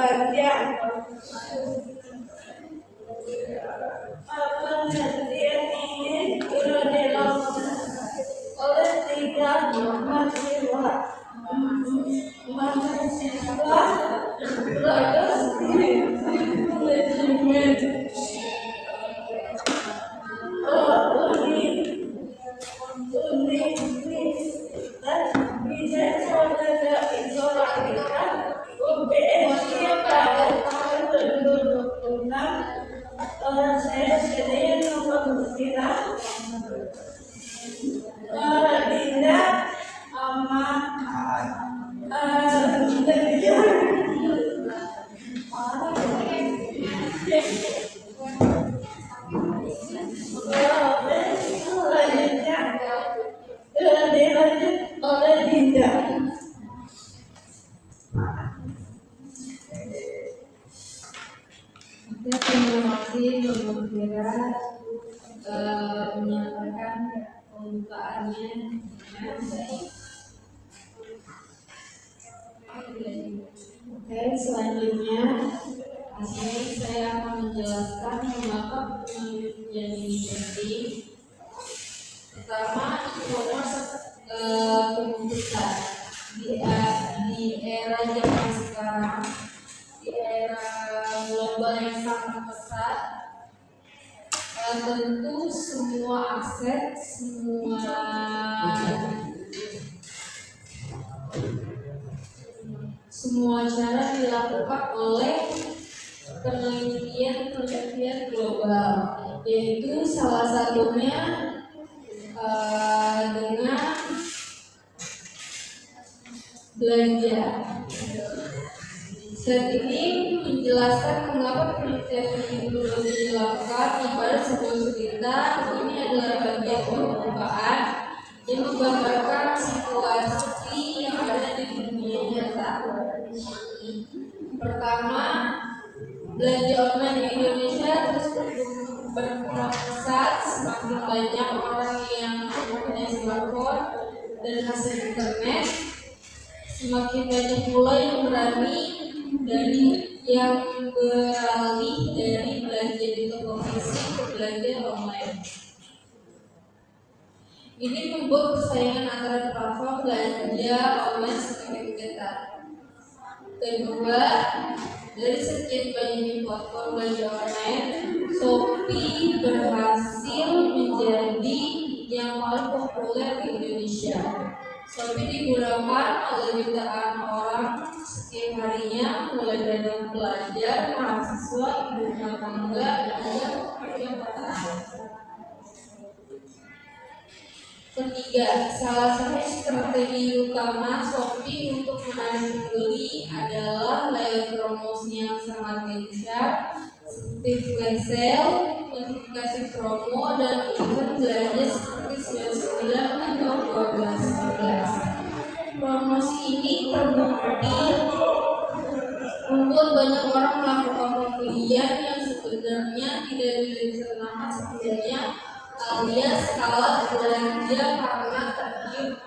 belanja apa yang dia ingin sudah dilakukan oleh 3 mahasiswa manajemen saya sendiri memperkira Dinda sama dilanjut oleh Dinda. Terima kasih Ibu Kira menyampaikan pembukaannya dengan baik. Oke, selanjutnya saya akan menjelaskan mengapa penelitian ini penting. Pertama, e-commerce besar di era zaman sekarang, di era global yang sangat pesat. Tentu semua aset, semua cara dilakukan oleh penelitian global, yaitu salah satunya dengan belanja. Slide ini menjelaskan mengapa penelitian ini perlu dilakukan kepada sebuah cerita. Ini adalah bagian pembukaan yang menggambarkan situasi yang ada di dunia nyata. Pertama, belanja online di Indonesia terus berkembang pesat. Semakin banyak orang yang mempunyai smartphone dan akses internet, semakin banyak pula yang beralih dari belanja di toko fisik ke belanja online. Ini membuat persaingan antara platform belanja online semakin ketat. Kedua, dari sekian banyaknya platform belanja online, Shopee berhasil menjadi yang paling populer di Indonesia. Shopee digunakan oleh jutaan orang setiap harinya, mulai dari pelajar, mahasiswa, ibu rumah tangga, dan pekerja petani. Ketiga, salah satu strategi utama Shopee untuk menarik pembeli adalah layar promosi yang sangat gencar, seperti flash sale, notifikasi promo, dan event belanja seperti 99 atau 12.11. Promosi ini terbukti membuat banyak orang melakukan pembelian yang sebenarnya tidak direncanakan sebelumnya, alias kalah belanja karena tergiur.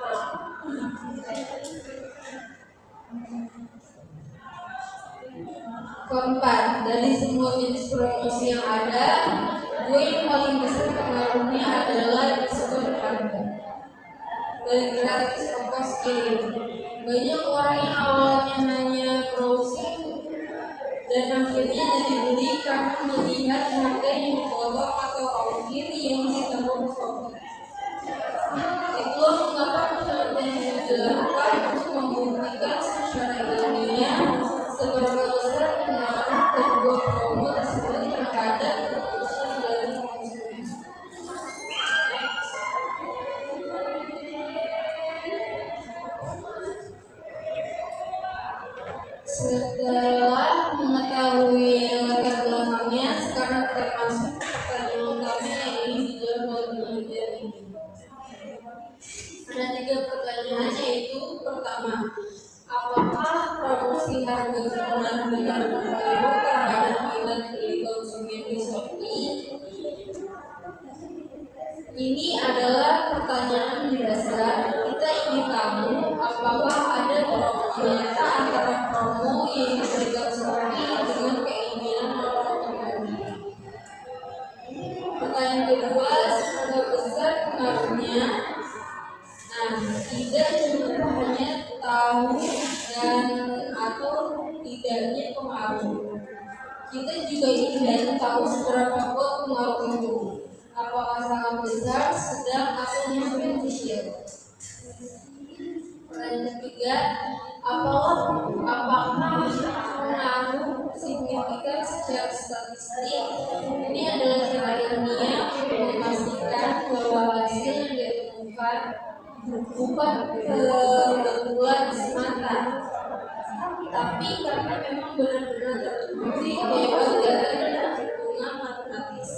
Keempat, dari semua jenis promosi yang ada, yang paling besar pengaruhnya adalah diskon harga dan gratis ongkos kirim. Banyak orang yang awalnya hanya browsing dan akhirnya jadi beli karena melihat harga yang dipotong atau ongkir yang ditanggung Shopee. Itulah mengapa penelitian yang dilakukan untuk membuktikan secara ilmiah seberapa besar pengaruh kedua promo tersebut terhadap keputusan dari konsumen. Setelah mengetahui latar belakangnya, sekarang kita masuk ke pertanyaan utama yang ingin dijawab oleh penelitian ini. Ada 3 pertanyaan, yaitu pertama, apakah promosi harga benar-benar berpengaruh terhadap minat beli konsumen di Shopee? Ini adalah pertanyaan dasar. Kita ingin tahu apakah ada korelasi nyata antara promo yang diberikan Shopee tahu dan atau tidaknya pengaruh. Kita juga ingin tahu seberapa kuat pengaruh itu. Apakah sangat besar, sedang, atau mungkin kecil. Dan ketiga, apakah pengaruh signifikan secara statistik? Ini adalah cara ilmiah untuk memastikan bahwa hasil yang ditemukan bukan kebetulan semata, tapi karena memang benar-benar terbukti lewat data dan perhitungan matematis.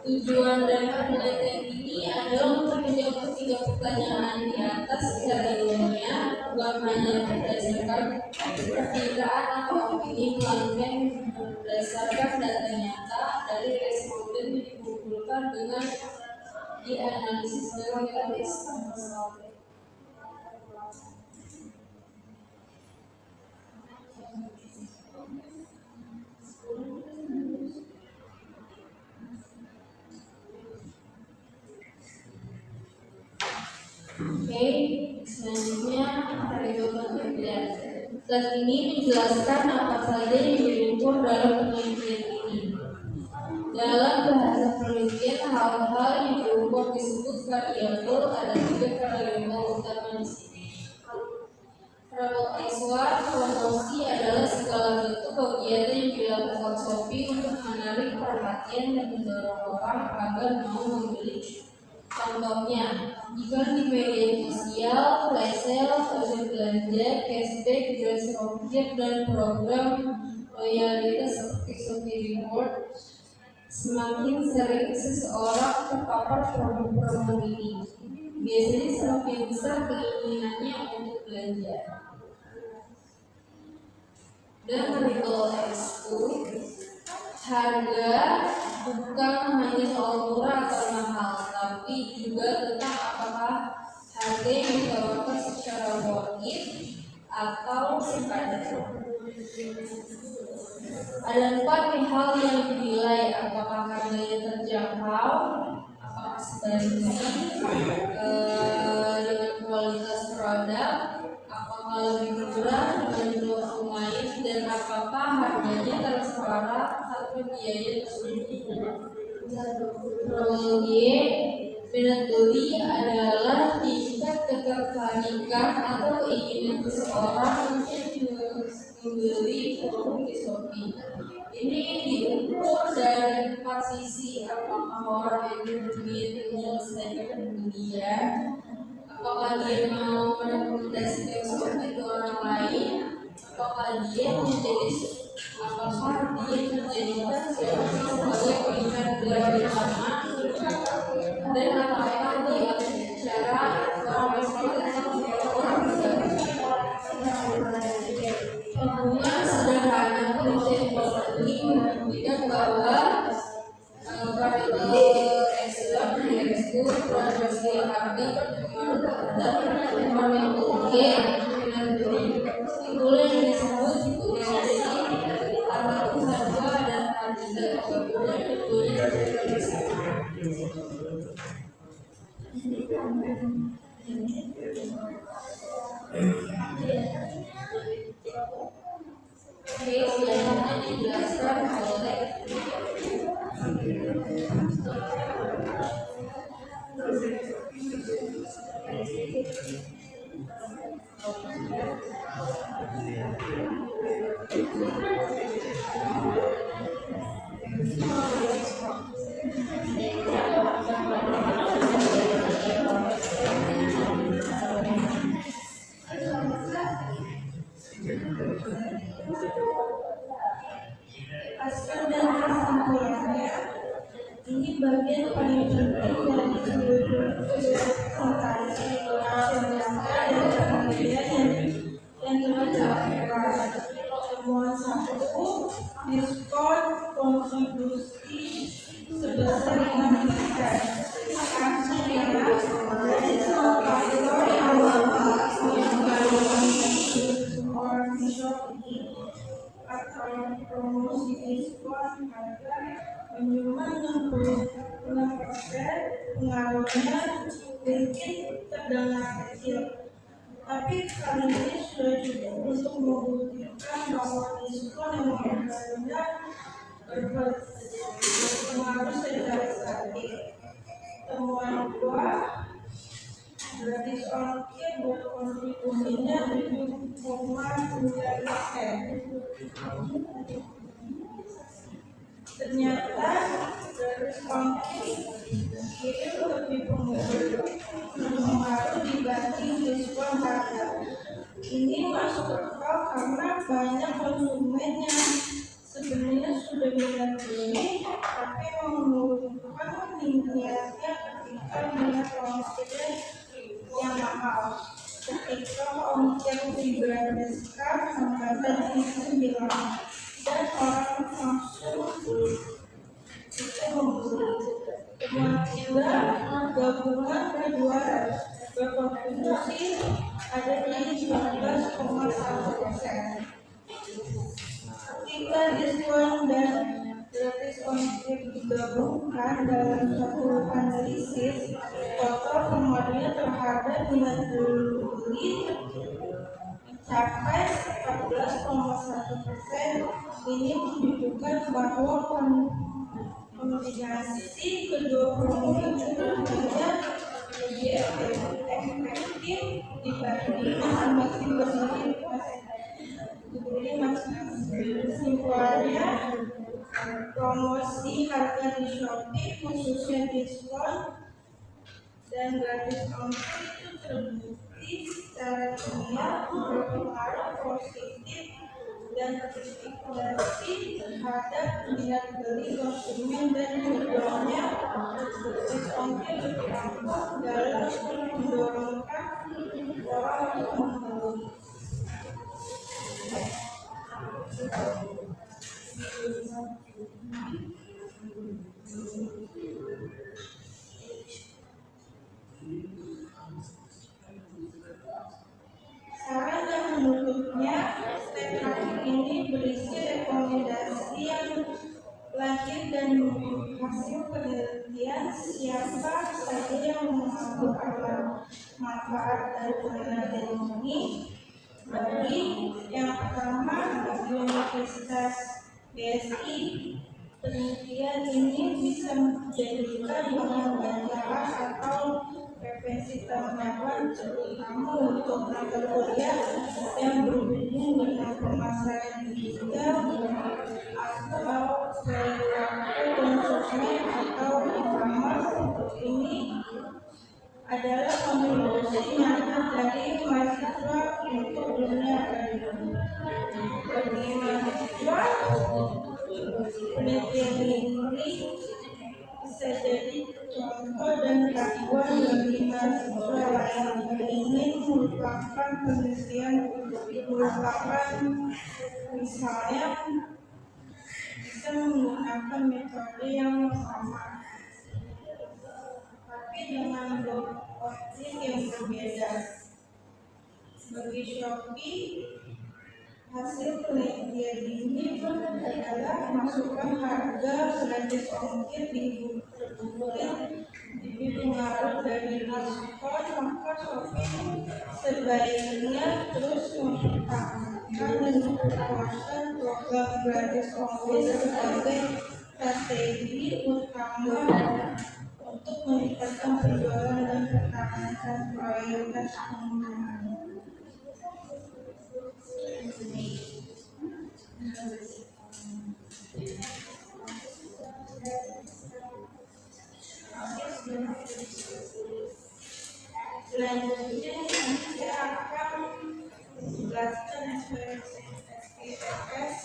Tujuan dari penelitian ini adalah untuk menjawab 3 pertanyaan di atas secara ilmiah, bukan hanya berdasarkan perkiraan atau opini, melainkan berdasarkan data nyata dari responden yang dikumpulkan dengan dianalisis dengan metode statistik. Oke, selanjutnya perhitungan kerjaan. Slide ini menjelaskan apa saja yang diukur dalam penelitian ini. Dalam bahasa penelitian, hal-hal yang diukur disebut variabel. Ada 3 variabel utama di sini. Repertoire promosi adalah segala bentuk kegiatan yang dilakukan Shopee untuk menarik perhatian dan mendorong orang agar mau membeli. Contohnya, iklan di media sosial, flash sale, kode belanja, cashback, gratis ongkir, dan program loyalitas seperti Shopee Reward. Semakin sering seseorang terpapar produk-produk ini, biasanya semakin besar keinginannya untuk belanja. Dan retail itu harga bukan hanya soal murah atau mahal, tapi juga tentang apakah harga yang ditawarkan secara worth it atau sekadar. Ada 4 hal yang dinilai, apakah harganya terjangkau, apakah sebaliknya dengan kualitas produk, apakah lebih murah dibanding toko lain, dan apakah harganya transparan atau biaya tersebut. Metode adalah tingkat ketertarikan atau keinginan seseorang untuk membeli produk di Shopee. Ini diukur dari 4 sisi, apakah orang itu ingin menyelesaikan kemudian, apakah dia mau merekomendasikan Shopee ke orang lain, apakah dia menjadikan Shopee sebagai pilihan belanja utama, dan apakah dia secara hubungan sederhana prinsip ini membuktikan bahwa variabel itu progresi harga dan variabel G stimulan yang disebut urgensi atau harga dan harga gabungan keduanya selanjutnya dijelaskan oleh Hasil dan kesimpulannya, ini bagian paling penting dari seluruh presentasi dan penelitian yang telah dilakukan. Temuan 1, diskon kontribusi sebesar 6%. Aksi adalah faktor awal orang Shopee atau promosi diskon harga menyumbang 66%. Pengaruhnya mungkin terdengar kecil, Tapi karena ini sudah cukup untuk membuktikan bahwa diskon yang rendah berpengaruh secara statis. Temuan kedua, gratis ongkir berkontribusinya 7,9%. Ternyata gratis ongkir itu lebih berpengaruh dibanding diskon harga. Ini masuk akal karena banyak konsumen yang sebenarnya sudah bilang beli, tapi menurunkan niatnya ketika melihat ongkirnya yang mahal. Ketika ongkir digratiskan, anggaran itu hilang dan orang langsung itu membeli. Kemudian gabungan kedua berkontribusi ada di 19,1%. Ketika diskon dan gratis ongkir digabungkan dalam satu analisis, total pemakaian terhadap minat beli mencapai 14,1%. Ini menunjukkan bahwa kombinasi kedua promo itu lebih efektif dibandingkan masing-masing. Kesimpulannya, promosi harga di Shopee khususnya diskon dan gratis ongkir itu terbukti secara ilmiah berpengaruh positif dan terintegrasi terhadap minat beli konsumen dan mendorongnya gratis ongkir berdampak dalam mendorongkan orang untuk membeli. Saran dan menutupnya, statement ini berisi rekomendasi yang lahir dan hasil penelitian siapa saja yang mengambil manfaat dari penelitian ini. Bagi yang pertama, bagi Universitas BSI, penelitian ini bisa dijadikan bahan bantahan atau referensi tambahan terutama untuk mata kuliah yang berhubungan dengan pemasaran digital atau perilaku konsumen atau e-commerce. Ini adalah kontribusi nyata dari mahasiswa untuk dunia kerja. Bagi mahasiswa, penelitian ini bisa jadi contoh dan panduan bagi mahasiswa lain yang ingin merupakan penelitian misalnya bisa menggunakan metode yang sama tapi dengan optik yang berbeda. Bagi Shopee, hasil penelitian ini adalah masukkan harga gratis ongkir di pengaruh dari diskon, maka Shopee sebaiknya terus mempertahankan dan memperkuatkan program gratis ongkir sebagai strategi utama untuk meningkatkan penjualan dan pertahanan prioritas pengguna. Selanjutnya saya akan menjelaskan SPSS.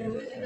Masukkan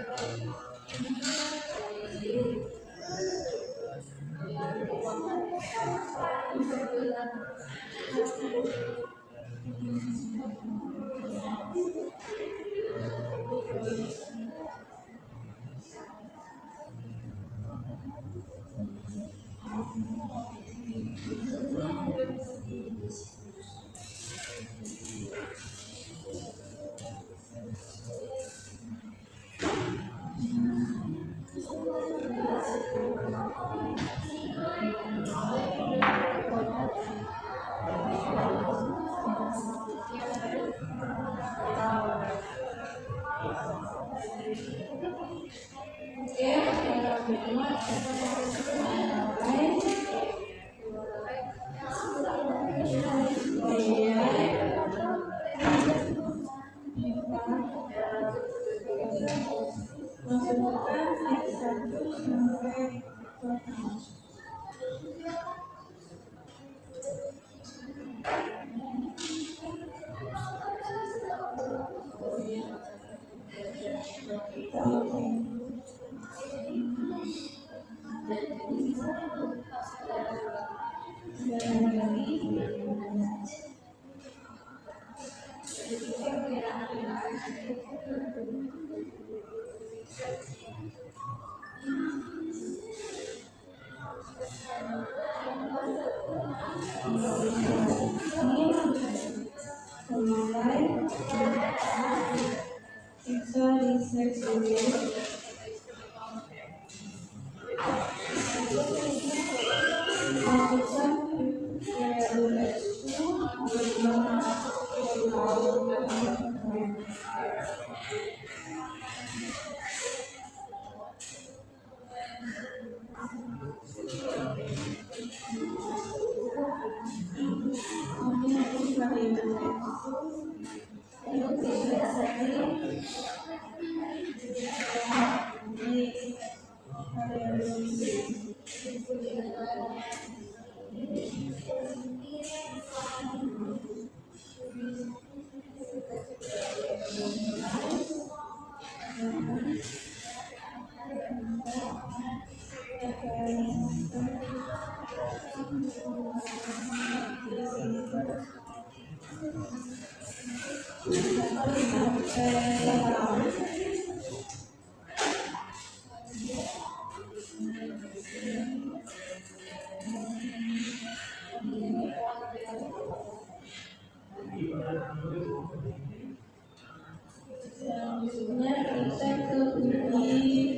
ayat 1 sampai 4. Selanjutnya kita ke bunyi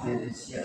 versi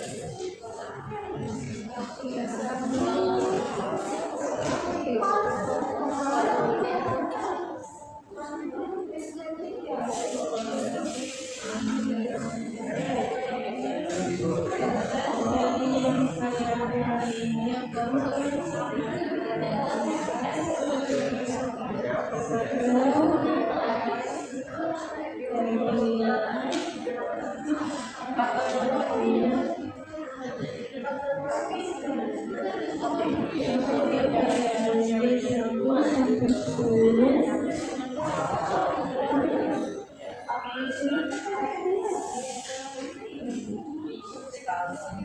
Wassalamualaikum.